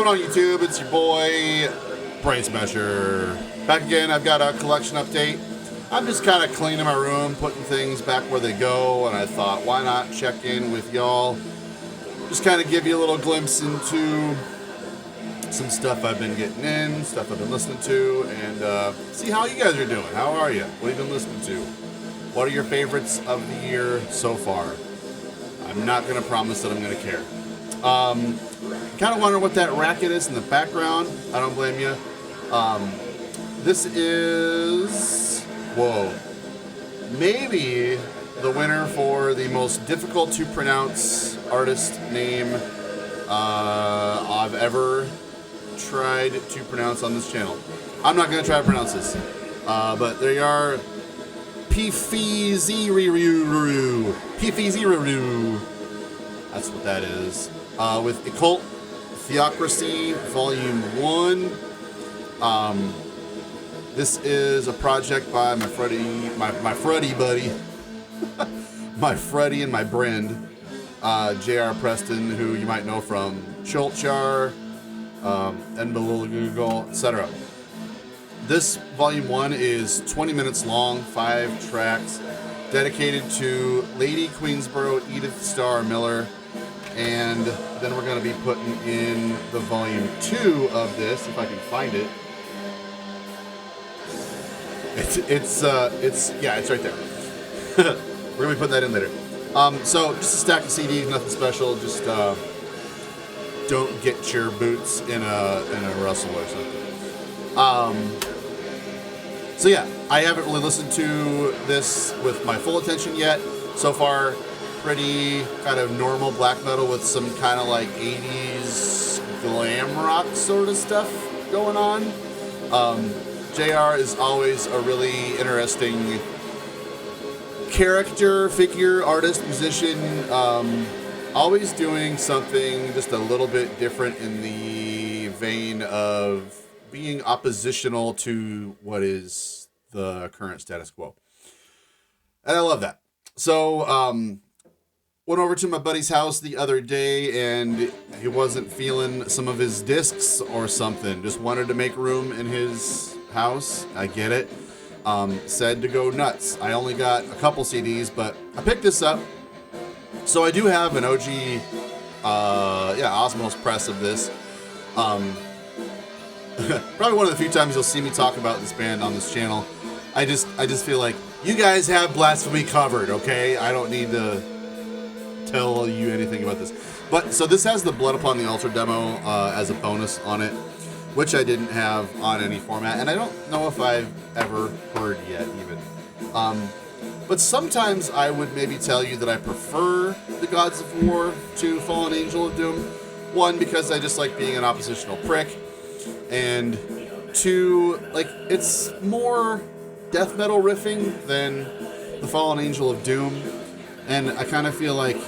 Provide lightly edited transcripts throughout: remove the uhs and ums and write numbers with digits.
going on YouTube? It's your boy, Brain Smasher. Back again, I've got a collection update. I'm just kind of cleaning my room, putting things back where they go, and I thought, why not check in with y'all? Just kind of give you a little glimpse into some stuff I've been getting in, stuff I've been listening to, and see how you guys are doing. How are you? What have you been listening to? What are your favorites of the year so far? I'm not going to promise that I'm going to care. Kind of wondering what that racket is in the background. I don't blame you. This is, maybe the winner for the most difficult to pronounce artist name I've ever tried to pronounce on this channel. I'm not going to try to pronounce this, but there you are. Pifiziruru. That's what that is. With Occult Theocracy Volume 1. This is a project by my Freddy buddy, my Freddy and my Brend, J.R. Preston, who you might know from Chulchar, Google, etc. This Volume 1 is 20 minutes long, 5 tracks, dedicated to Lady Queensborough Edith Starr Miller. And then we're going to be putting in the Volume 2 of this, if I can find it. It's right there. We're going to be putting that in later. So just a stack of CDs, nothing special. Just don't get your boots in a rustle or something. So yeah, I haven't really listened to this with my full attention yet. So far, pretty kind of normal black metal with some kind of like 80s glam rock sort of stuff going on. JR is always a really interesting character, figure, artist, musician. Always doing something just a little bit different in the vein of being oppositional to what is the current status quo. And I love that. So, went over to my buddy's house the other day, and he wasn't feeling some of his discs or something. Just wanted to make room in his house. I get it. Said to go nuts. I only got a couple CDs, but I picked this up. So I do have an OG, Osmos press of this. Probably one of the few times you'll see me talk about this band on this channel. I just feel like you guys have Blasphemy covered, okay? I don't need to tell you anything about this. But so this has the Blood Upon the Altar demo as a bonus on it, which I didn't have on any format, and I don't know if I've ever heard yet even. But sometimes I would maybe tell you that I prefer the Gods of War to Fallen Angel of Doom. One, because I just like being an oppositional prick, and two, like, it's more death metal riffing than the Fallen Angel of Doom. And I kind of feel like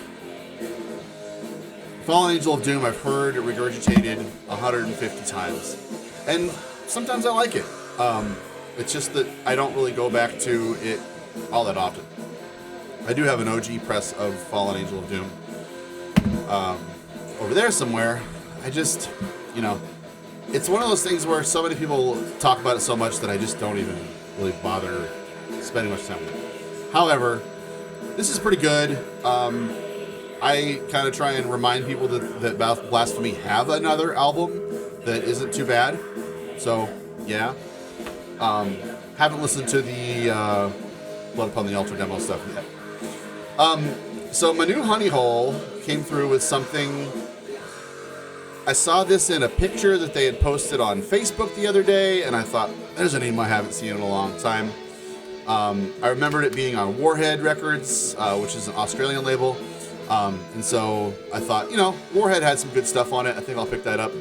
Fallen Angel of Doom I've heard regurgitated 150 times. And sometimes I like it. It's just that I don't really go back to it all that often. I do have an OG press of Fallen Angel of Doom over there somewhere. I just, it's one of those things where so many people talk about it so much that I just don't even really bother spending much time with it. However, this is pretty good. I kind of try and remind people that Blasphemy have another album that isn't too bad. So, yeah. Haven't listened to the Blood Upon the Altar demo stuff yet. So my new honey hole came through with something. I saw this in a picture that they had posted on Facebook the other day, and I thought, there's a name I haven't seen in a long time. I remembered it being on Warhead Records, which is an Australian label. And so I thought, Warhead had some good stuff on it. I think I'll pick that up.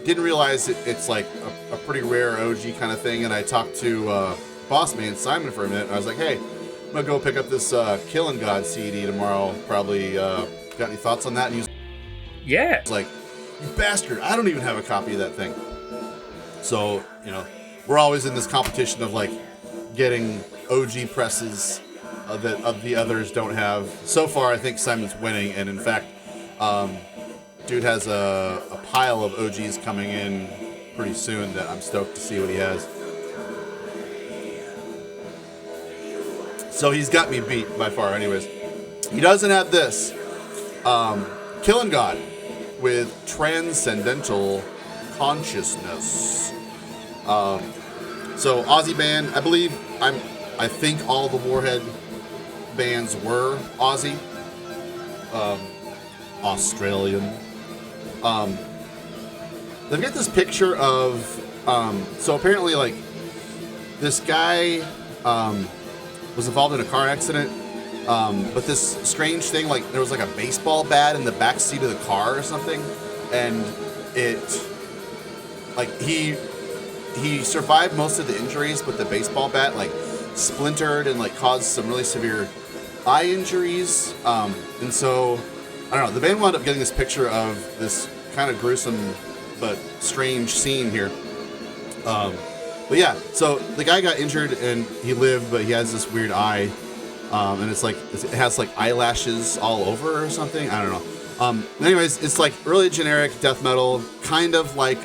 Didn't realize it's like a pretty rare OG kind of thing. And I talked to boss man Simon for a minute. And I was like, hey, I'm going to go pick up this Killing God CD tomorrow. Probably got any thoughts on that? And he was like, you bastard, I don't even have a copy of that thing. So, we're always in this competition of like getting OG presses that the others don't have. So far, I think Simon's winning, and in fact, dude has a pile of OGs coming in pretty soon that I'm stoked to see what he has. So he's got me beat by far. Anyways, he doesn't have this. Killing God with Transcendental Consciousness. So Aussie band, I believe I think all the Warhead bands were Aussie, Australian. They've got this picture of so apparently like this guy was involved in a car accident, but this strange thing, like there was like a baseball bat in the back seat of the car or something, and it like he survived most of the injuries, but the baseball bat like splintered and like caused some really severe eye injuries. And so I don't know, the band wound up getting this picture of this kind of gruesome but strange scene here. But yeah, so the guy got injured and he lived, but he has this weird eye, and it's like it has like eyelashes all over or something. I don't know. Anyways, it's like really generic death metal, kind of like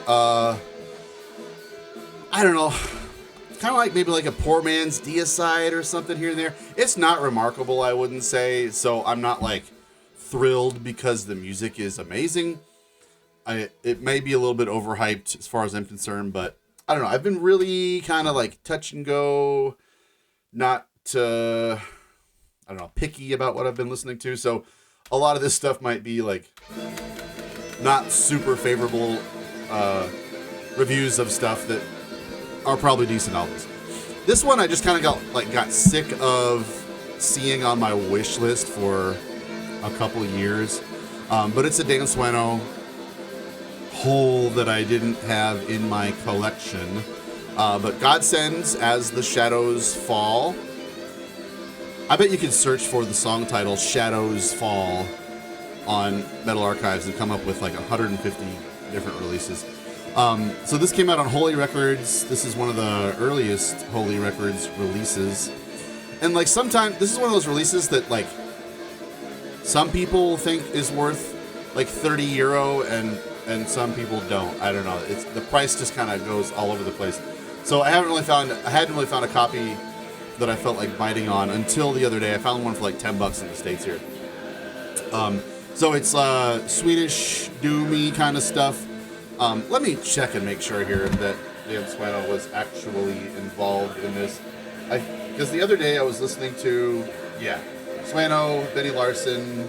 I don't know, kind of like maybe like a poor man's Deicide or something here and there. It's not remarkable, I wouldn't say. So I'm not like thrilled because the music is amazing. It may be a little bit overhyped as far as I'm concerned, but I don't know. I've been really kind of like touch and go, not I don't know, picky about what I've been listening to. So a lot of this stuff might be like not super favorable reviews of stuff that are probably decent albums. This one I just kind of got sick of seeing on my wish list for a couple of years. But it's a Dan Sueno hole that I didn't have in my collection. But God Sends As the Shadows Fall. I bet you could search for the song title Shadows Fall on Metal Archives and come up with like 150 different releases. So this came out on Holy Records. This is one of the earliest Holy Records releases. And like sometimes, this is one of those releases that like some people think is worth like €30 and some people don't. I don't know. It's the price just kind of goes all over the place. So I hadn't really found a copy that I felt like biting on until the other day. I found one for like $10 in the States here. So it's Swedish doomy kind of stuff. Let me check and make sure here that Dan Sueno was actually involved in this. Because the other day I was listening to, Sueno, Benny Larson,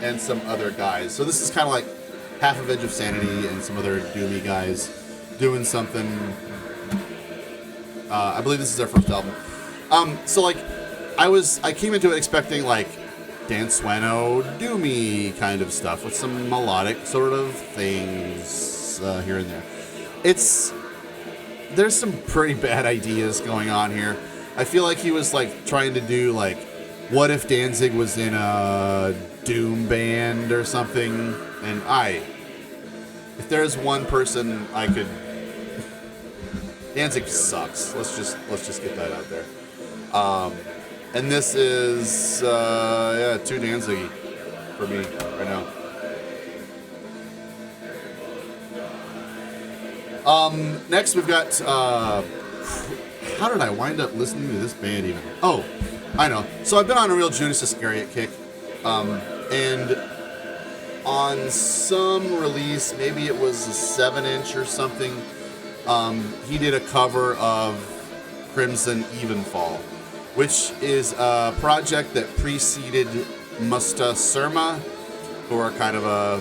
and some other guys. So this is kind of like half of Edge of Sanity and some other doomy guys doing something. I believe this is their first album. So like I came into it expecting like Dan Sueno doomy kind of stuff with some melodic sort of things here and there. There's some pretty bad ideas going on here. I feel like he was like trying to do like, what if Danzig was in a doom band or something? And if there's one person I could, Danzig sucks. Let's just get that out there. And this is too Danzig for me right now. Next we've got how did I wind up listening to this band even? Oh, I know. So I've been on a real Judas Iscariot kick. And on some release, maybe it was a 7-inch or something, he did a cover of Crimson Evenfall, which is a project that preceded Musta Surma, who are kind of a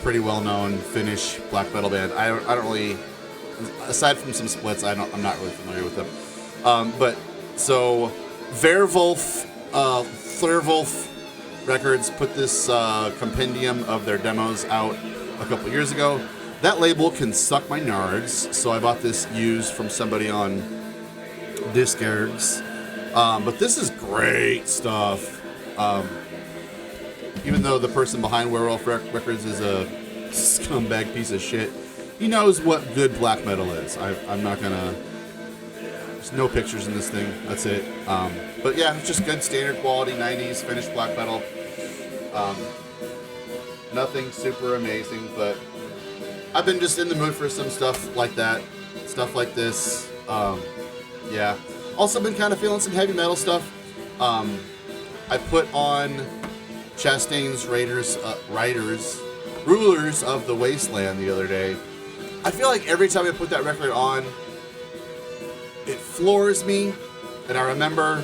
pretty well-known Finnish black metal band. I don't really, aside from some splits, I'm not really familiar with them. But so Werwolf, Thurwolf Records put this compendium of their demos out a couple years ago. That label can suck my nards, so I bought this used from somebody on Discogs. But this is great stuff. Even though the person behind Werewolf Records is a scumbag piece of shit, he knows what good black metal is. I'm not gonna... There's no pictures in this thing. That's it. But yeah, it's just good standard quality 90s Finnish black metal. Nothing super amazing, but I've been just in the mood for some stuff like that. Stuff like this. Yeah. Also been kind of feeling some heavy metal stuff. I put on Chastain's Rulers of the Wasteland the other day. I feel like every time I put that record on, it floors me, and I remember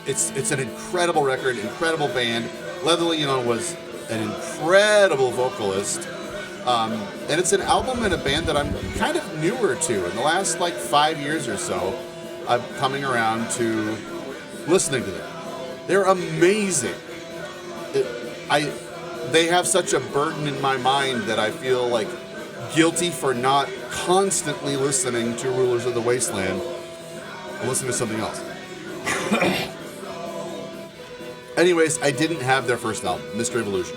it's an incredible record, incredible band. Leatherly, was an incredible vocalist, and it's an album and a band that I'm kind of newer to. In the last 5 years or so, I'm coming around to listening to them. They're amazing. They have such a burden in my mind that I feel guilty for not constantly listening to Rulers of the Wasteland and listening to something else. Anyways, I didn't have their first album, Mystery Evolution.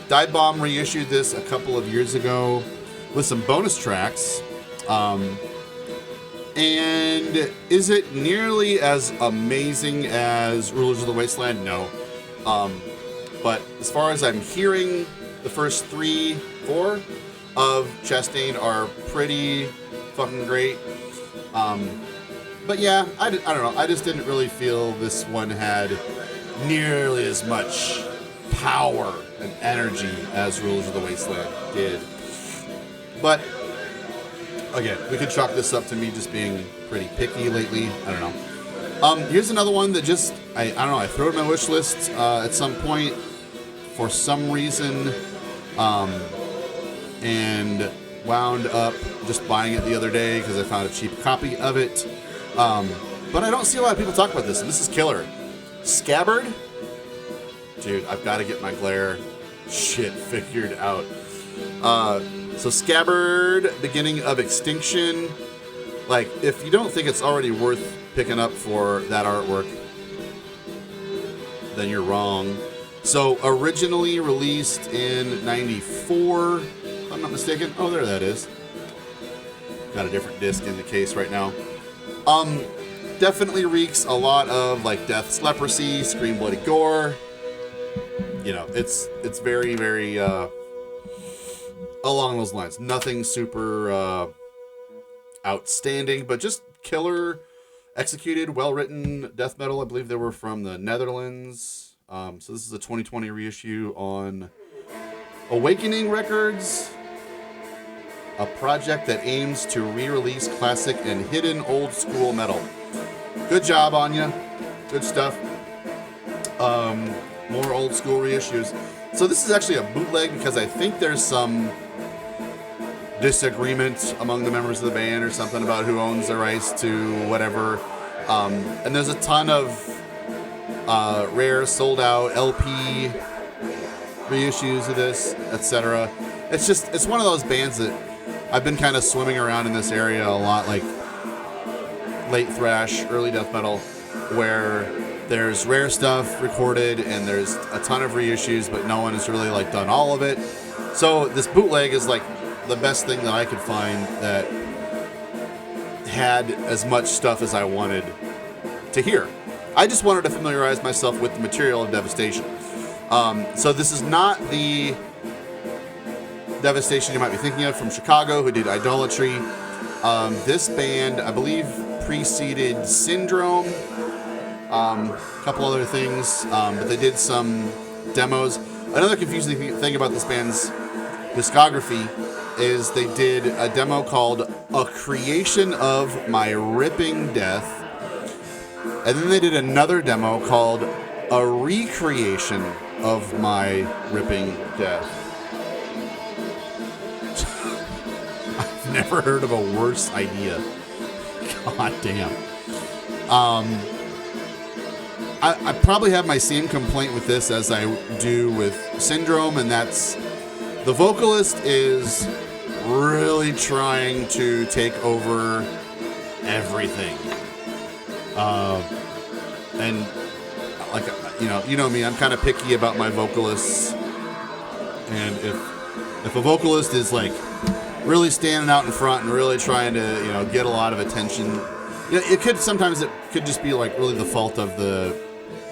Dive Bomb reissued this a couple of years ago with some bonus tracks. And is it nearly as amazing as Rulers of the Wasteland? No. But as far as I'm hearing, the first 3-4 of Chastain are pretty fucking great. But yeah, I don't know. I just didn't really feel this one had nearly as much power and energy as Rulers of the Wasteland did. But again, we could chalk this up to me just being pretty picky lately. I don't know. Here's another one that just, I don't know, I threw it on my wish list at some point for some reason, and wound up just buying it the other day because I found a cheap copy of it. But I don't see a lot of people talk about this, and this is killer. Scabbard? Dude, I've got to get my glare shit figured out. So Scabbard, Beginning of Extinction. If you don't think it's already worth picking up for that artwork, then you're wrong. So originally released in 94, if I'm not mistaken. Oh, there that is. Got a different disc in the case right now. Definitely reeks a lot of Death's Leprosy, Scream Bloody Gore. It's very, very along those lines. Nothing super outstanding, but just killer, executed, well-written death metal. I believe they were from the Netherlands. So this is a 2020 reissue on Awakening Records, a project that aims to re-release classic and hidden old school metal. Good job, Anya. Good stuff. More old school reissues. So this is actually a bootleg because I think there's some disagreement among the members of the band or something about who owns the rights to whatever. And there's a ton of rare, sold out LP reissues of this, etc. It's one of those bands that I've been kind of swimming around in this area a lot, late thrash, early death metal, where there's rare stuff recorded and there's a ton of reissues, but no one has really done all of it. So this bootleg is the best thing that I could find that had as much stuff as I wanted to hear. I just wanted to familiarize myself with the material of Devastation. So this is not the Devastation you might be thinking of from Chicago, who did Idolatry. This band, I believe, preceded Syndrome, a couple other things, but they did some demos. Another confusing thing about this band's discography is they did a demo called A Creation of My Ripping Death. And then they did another demo called A Recreation of My Ripping Death. I've never heard of a worse idea. God damn. I probably have my same complaint with this as I do with Syndrome, and that's the vocalist is really trying to take over everything. And you know me, I'm kind of picky about my vocalists. And if a vocalist is really standing out in front and really trying to, get a lot of attention, it could just be really the fault of the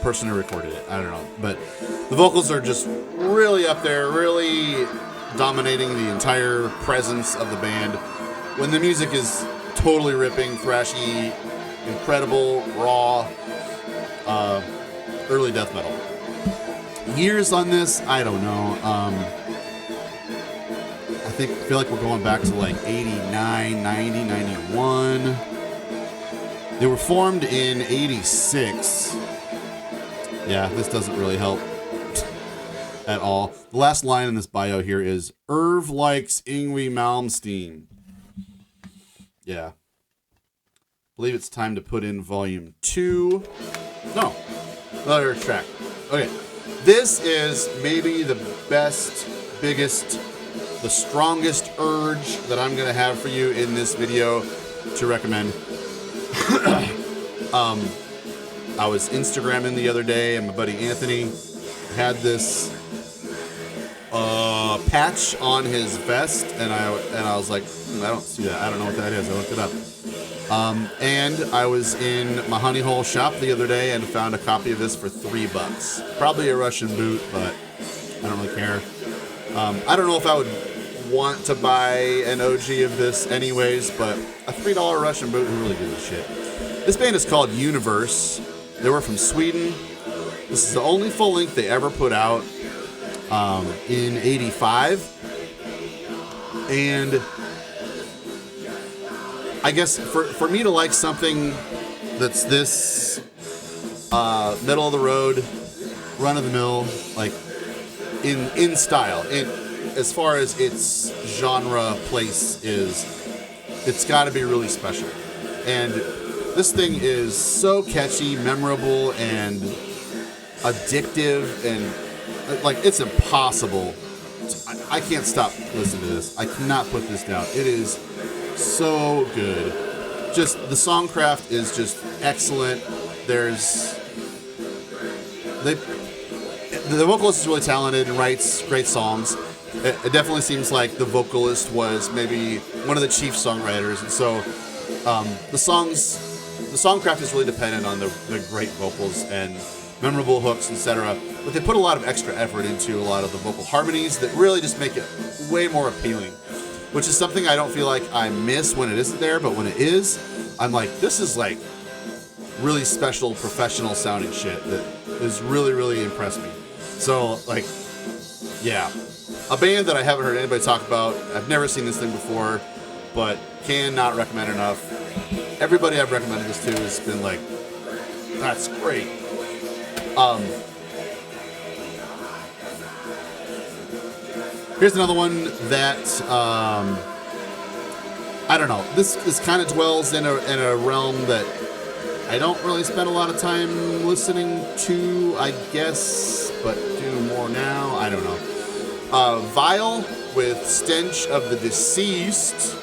person who recorded it. I don't know. But The vocals are just really up there, really dominating the entire presence of the band. When the music is totally ripping, thrashy, incredible, raw, early death metal. Years on this, I don't know. I feel like we're going back to like 89, 90, 91. They were formed in 86. Yeah, this doesn't really help at all. The last line in this bio here is, Irv likes Yngwie Malmsteen. Yeah. I believe it's time to put in volume 2. No, another track. Okay. This is maybe the best, biggest, the strongest urge that I'm going to have for you in this video to recommend. I was Instagramming the other day, and my buddy Anthony had this patch on his vest, and I was like, I don't see that. I don't know what that is. I looked it up. And I was in my honey hole shop the other day and found a copy of this for $3. Probably a Russian boot, but I don't really care. I don't know if I would want to buy an OG of this anyways, but a $3 Russian boot, who really gives a shit? This band is called Universe. They were from Sweden. This is the only full length they ever put out in 85. And I guess for me to like something that's this middle of the road, run of the mill, like in style, as far as its genre place is, it's got to be really special. And this thing is so catchy, memorable, and addictive, and like it's impossible. I can't stop listening to this. I cannot put this down. It is so good. Just the songcraft is just excellent. The vocalist is really talented and writes great songs. It definitely seems like the vocalist was maybe one of the chief songwriters, and so the songcraft is really dependent on the great vocals and memorable hooks, etc. But they put a lot of extra effort into a lot of the vocal harmonies that really just make it way more appealing, which is something I don't feel like I miss when it isn't there, but when it is, I'm like, this is like really special, professional sounding shit that has really, really impressed me. So, like, yeah. A band that I haven't heard anybody talk about. I've never seen this thing before, but cannot recommend enough. Everybody I've recommended this to has been like, that's great. Here's another one that, I don't know. This kind of dwells in a realm that I don't really spend a lot of time listening to, I guess, but do more now. I don't know. Vile with Stench of the Deceased.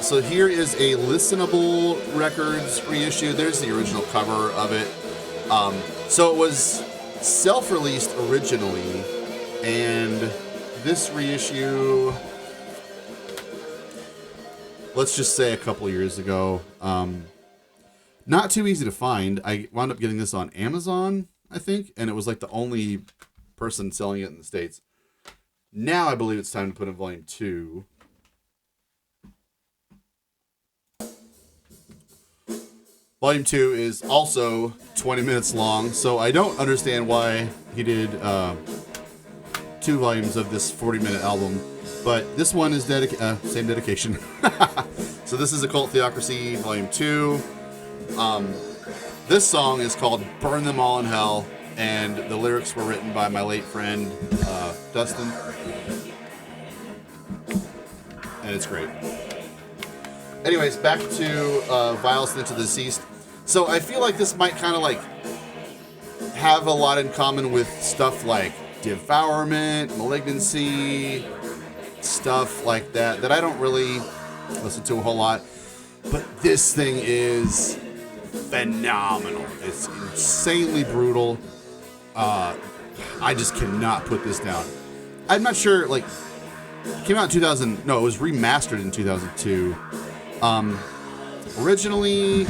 So here is a Listenable Records reissue. There's the original cover of it. So it was self-released originally, and this reissue, let's just say a couple years ago, not too easy to find. I wound up getting this on Amazon, I think, and it was like the only person selling it in the States. Now I believe it's time to put in volume 2. Volume 2 is also 20 minutes long, so I don't understand why he did 2 volumes of this 40-minute album. But this one is same dedication. So this is Occult Theocracy, Volume 2. This song is called Burn Them All in Hell, and the lyrics were written by my late friend, Dustin. And it's great. Anyways, back to Vile Stench of the Deceased. So I feel like this might kind of like have a lot in common with stuff like Devourment, Malignancy, stuff like that I don't really listen to a whole lot. But this thing is phenomenal. It's insanely brutal. I just cannot put this down. I'm not sure, like, it came out in 2000, no, it was remastered in 2002. Originally,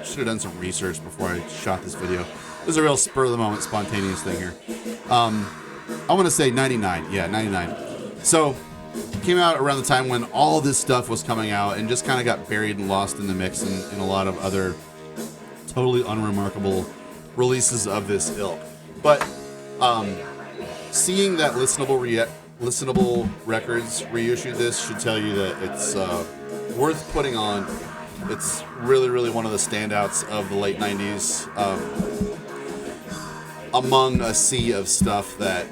should have done some research before I shot this video. It was a real spur of the moment, spontaneous thing here. I want to say 99. Yeah, 99. So, it came out around the time when all this stuff was coming out and just kind of got buried and lost in the mix and a lot of other totally unremarkable releases of this ilk. But seeing that Listenable Records reissued this should tell you that it's worth putting on. It's really, really one of the standouts of the late 90s among a sea of stuff that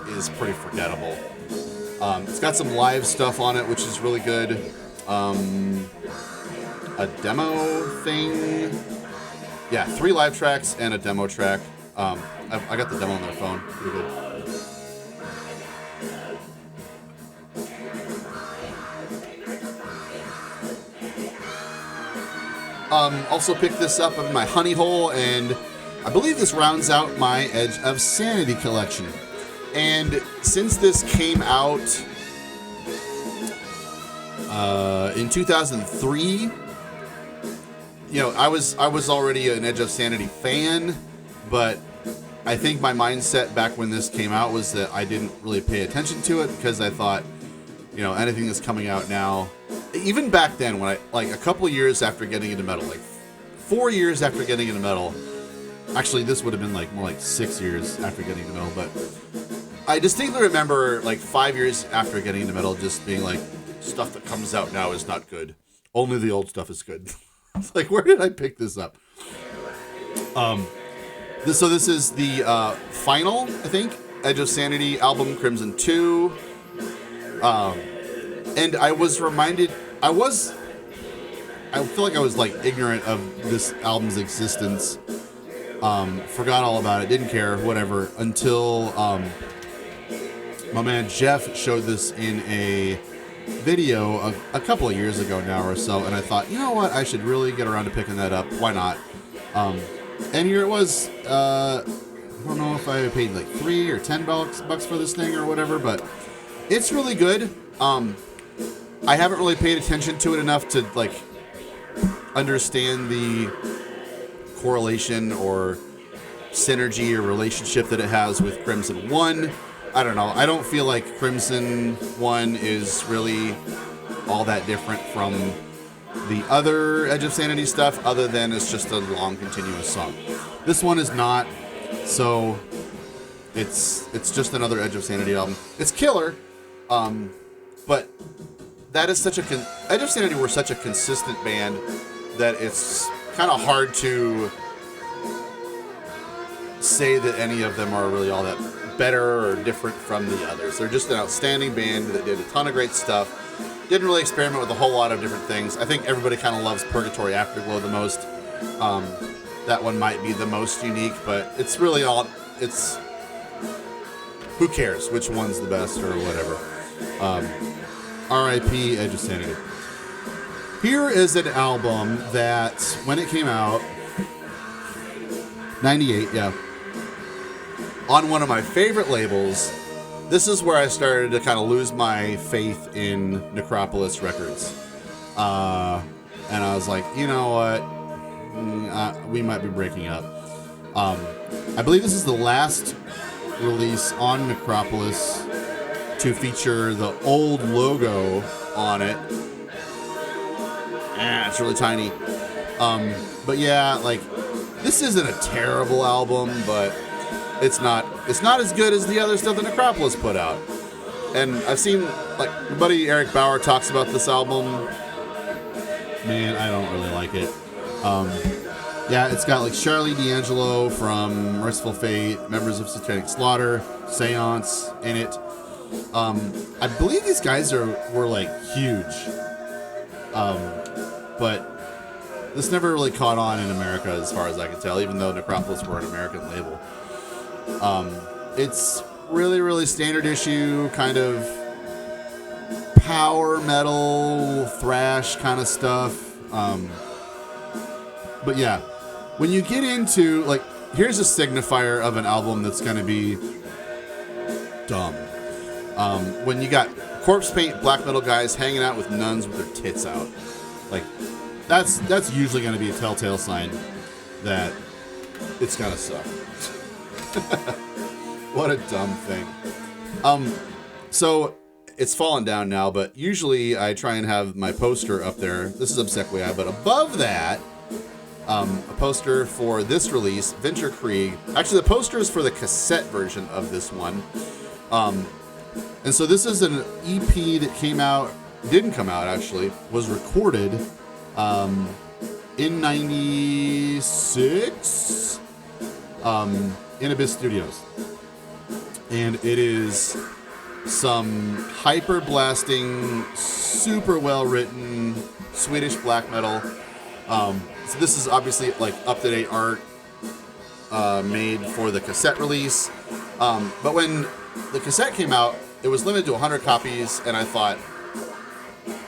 is pretty forgettable. It's got some live stuff on it, which is really good. A demo thing. Yeah, 3 live tracks and a demo track. I got the demo on my phone. Pretty good. Also picked this up in my honey hole, and I believe this rounds out my Edge of Sanity collection. And since this came out in 2003, you know, I was already an Edge of Sanity fan, but I think my mindset back when this came out was that I didn't really pay attention to it because I thought, you know, anything that's coming out now, even back then when I, like a couple years after getting into metal, like 4 years after getting into metal, actually this would have been like more like 6 years after getting into metal, but I distinctly remember like 5 years after getting into metal just being like, stuff that comes out now is not good. Only the old stuff is good. It's like, where did I pick this up? This is the final, I think, Edge of Sanity album, Crimson 2. And I was reminded, I feel like I was like ignorant of this album's existence. Forgot all about it, didn't care, whatever, until my man Jeff showed this in a video a couple of years ago now or so, and I thought, you know what, I should really get around to picking that up. Why not? And here it was. I don't know if I paid like $3 or $10 for this thing or whatever, but it's really good. I haven't really paid attention to it enough to like understand the correlation or synergy or relationship that it has with Crimson 1. I don't know. I don't feel like Crimson 1 is really all that different from the other Edge of Sanity stuff, other than it's just a long, continuous song. This one is not, so it's just another Edge of Sanity album. It's killer, but that is such a Edge of Sanity were such a consistent band that it's kind of hard to say that any of them are really all that better or different from the others. They're just an outstanding band that did a ton of great stuff. Didn't really experiment with a whole lot of different things. I think everybody kind of loves Purgatory Afterglow the most. That one might be the most unique, but it's really all, it's, who cares which one's the best or whatever. R.I.P. Edge of Sanity. Here is an album that, when it came out, 98, yeah, on one of my favorite labels. This is where I started to kind of lose my faith in Necropolis Records. And I was like, you know what? We might be breaking up. I believe this is the last release on Necropolis to feature the old logo on it. It's really tiny. But yeah, like, this isn't a terrible album, but it's not as good as the other stuff that Necropolis put out. And I've seen, like, my buddy Eric Bauer talks about this album. Man, I don't really like it. Yeah, it's got like Charlie D'Angelo from Merciful Fate, members of Satanic Slaughter, Seance in it. I believe these guys were like huge. But this never really caught on in America as far as I can tell, even though Necropolis were an American label. It's really, really standard issue, kind of power metal, thrash kind of stuff. But yeah, when you get into, like, here's a signifier of an album that's going to be dumb. When you got corpse paint black metal guys hanging out with nuns with their tits out. Like, that's usually going to be a telltale sign that it's gonna suck. What a dumb thing. So it's fallen down now, but usually I try and have my poster up there. This is Obsequiae, but above that, a poster for this release, Venture Krieg. Actually, the poster is for the cassette version of this one. And so this is an EP that didn't come out actually, was recorded in 96 in Abyss Studios. And it is some hyper blasting, super well written Swedish black metal. So this is obviously like up to date art made for the cassette release. But when the cassette came out, it was limited to 100 copies, and I thought,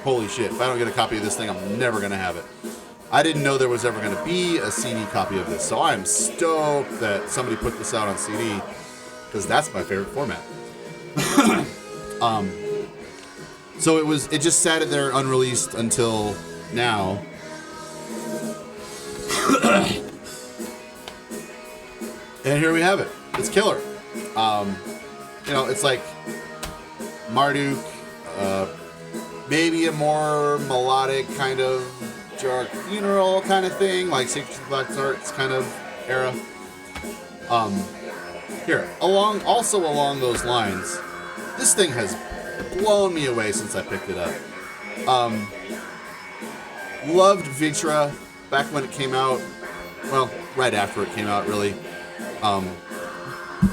holy shit, if I don't get a copy of this thing, I'm never going to have it. I didn't know there was ever going to be a CD copy of this, so I'm stoked that somebody put this out on CD, because that's my favorite format. So it just sat there unreleased until now. And here we have it. It's killer. It's like Marduk, maybe a more melodic kind of dark funeral kind of thing, like Sacred Black Arts kind of era. Along those lines, this thing has blown me away since I picked it up. Loved Vitra back when it came out. Well, right after it came out, really.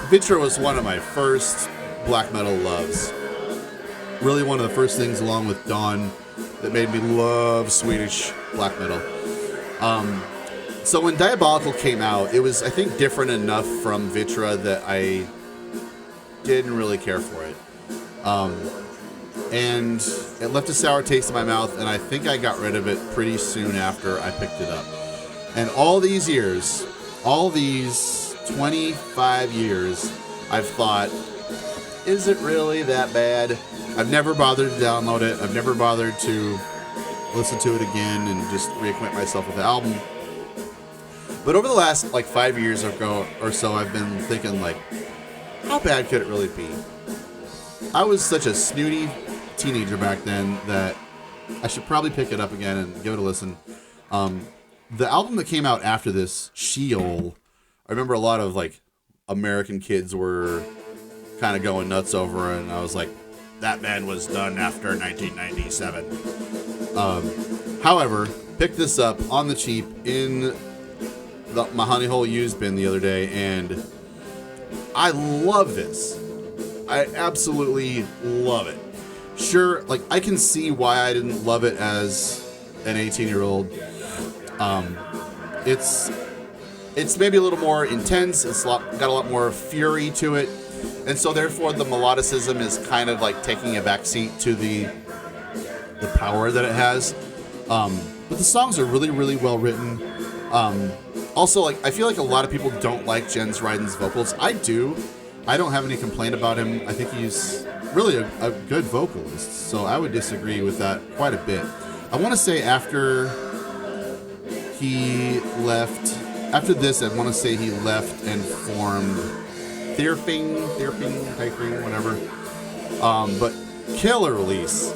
Vitra was one of my first black metal loves. Really one of the first things, along with Dawn, that made me love Swedish black metal. So when Diabolical came out, it was, I think, different enough from Vitra that I didn't really care for it. And it left a sour taste in my mouth, and I think I got rid of it pretty soon after I picked it up. And all these 25 years, I've thought, is it really that bad? I've never bothered to download it. I've never bothered to listen to it again and just reacquaint myself with the album. But over the last 5 years or so, I've been thinking, how bad could it really be? I was such a snooty teenager back then that I should probably pick it up again and give it a listen. The album that came out after this, Sheol, I remember a lot of American kids were kind of going nuts over it, and I was like, that band was done after 1997. However, picked this up on the cheap in my Honey Hole used bin the other day, and I love this. I absolutely love it. Sure, I can see why I didn't love it as an 18-year-old. It's maybe a little more intense. It's got a lot more fury to it, and so therefore the melodicism is kind of taking a backseat to the power that it has. But the songs are really, really well written. Also, I feel like a lot of people don't like Jens Ryden's vocals. I do. I don't have any complaint about him. I think he's really a good vocalist, so I would disagree with that quite a bit. I want to say after this, I want to say he left and formed Thirping, whatever. But killer release.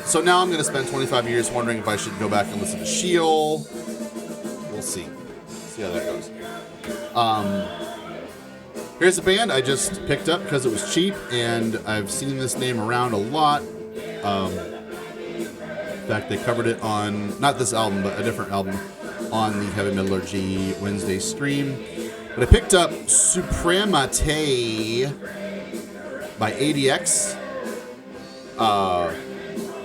So now I'm going to spend 25 years wondering if I should go back and listen to Sheol. We'll see. See how that goes. Here's a band I just picked up because it was cheap, and I've seen this name around a lot. In fact, they covered it on, not this album, but a different album, on the Heavy Metallurgy Wednesday stream. But I picked up Supremate by ADX.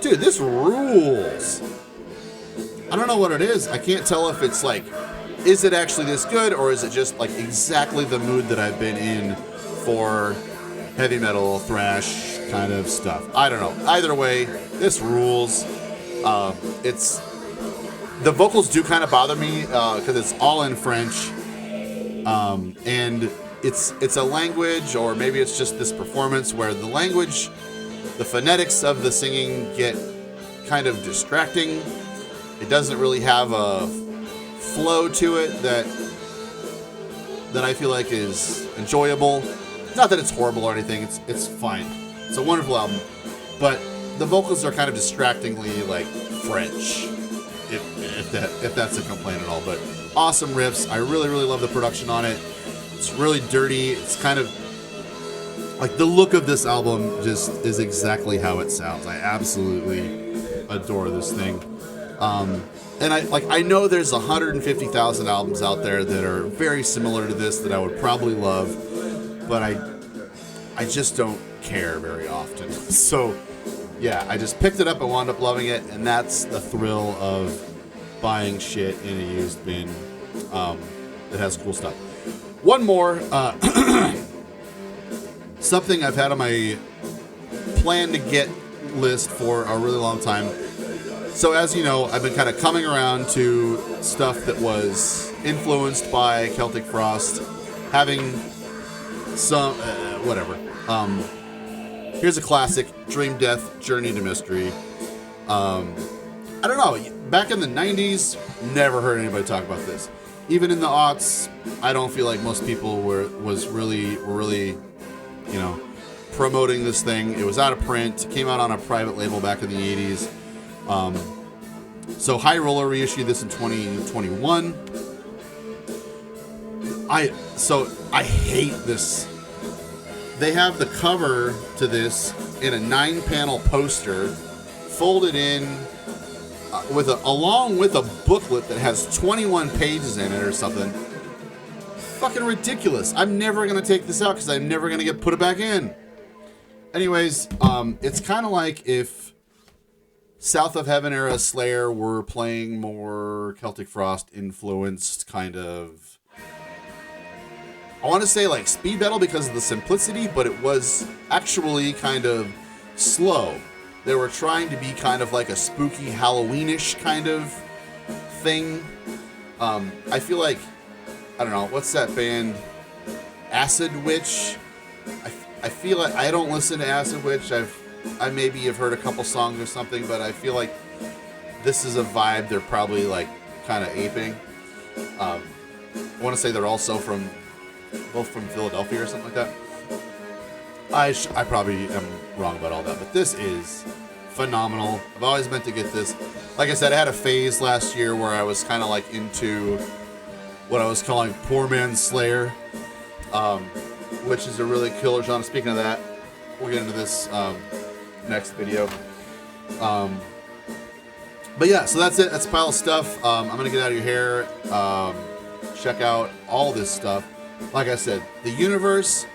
Dude, this rules. I don't know what it is. I can't tell if it's is it actually this good, or is it just exactly the mood that I've been in for heavy metal, thrash kind of stuff. I don't know. Either way, this rules. The vocals do kind of bother me because it's all in French, and it's a language, or maybe it's just this performance where the language, the phonetics of the singing get kind of distracting. It doesn't really have a flow to it that that I feel like is enjoyable. Not that it's horrible or anything. It's fine. It's a wonderful album, but the vocals are kind of distractingly like French, if that's a complaint at all. But awesome riffs. I really love the production on it. It's really dirty. It's kind of like the look of this album just is exactly how it sounds. I absolutely adore this thing. And I know there's 150,000 albums out there that are very similar to this that I would probably love, but I just don't care very often. So yeah, I just picked it up and wound up loving it, and that's the thrill of buying shit in a used bin that has cool stuff. One more, something I've had on my plan to get list for a really long time. So as you know, I've been kind of coming around to stuff that was influenced by Celtic Frost, having some, whatever. Here's a classic, Dream Death, Journey to Mystery. I don't know, back in the 90s, never heard anybody talk about this. Even in the aughts, I don't feel like most people were really, you know, promoting this thing. It was out of print, came out on a private label back in the 80s. So High Roller reissued this in 2021. I hate this. They have the cover to this in a 9-panel poster, folded in along with a booklet that has 21 pages in it or something. Fucking ridiculous. I'm never gonna take this out because I'm never gonna put it back in. Anyways, it's kind of like if South of Heaven era Slayer were playing more Celtic Frost influenced kind of, I want to say like speed metal because of the simplicity, but it was actually kind of slow. They were trying to be kind of like a spooky Halloweenish kind of thing. I feel like, I don't know, what's that band? Acid Witch? I feel like I don't listen to Acid Witch. I maybe have heard a couple songs or something, but I feel like this is a vibe they're probably like kind of aping. I want to say they're also both from Philadelphia or something like that. I probably am wrong about all that, but this is phenomenal. I've always meant to get this. Like I said, I had a phase last year where I was kind of like into what I was calling poor man's Slayer, which is a really killer genre. Speaking of that, we'll get into this next video. But yeah, so that's it. That's a pile of stuff. I'm gonna get out of your hair. Check out all this stuff. Like I said, the universe,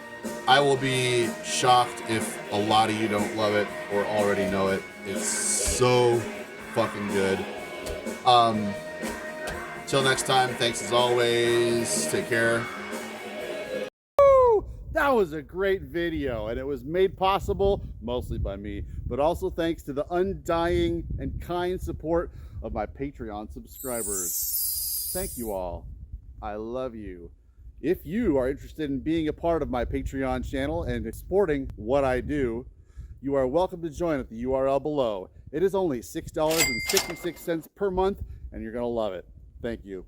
I will be shocked if a lot of you don't love it or already know it. It's so fucking good. Till next time, thanks as always. Take care. That was a great video, and it was made possible mostly by me, but also thanks to the undying and kind support of my Patreon subscribers. Thank you all. I love you. If you are interested in being a part of my Patreon channel and supporting what I do, you are welcome to join at the URL below. It is only $6.66 per month, and you're going to love it. Thank you.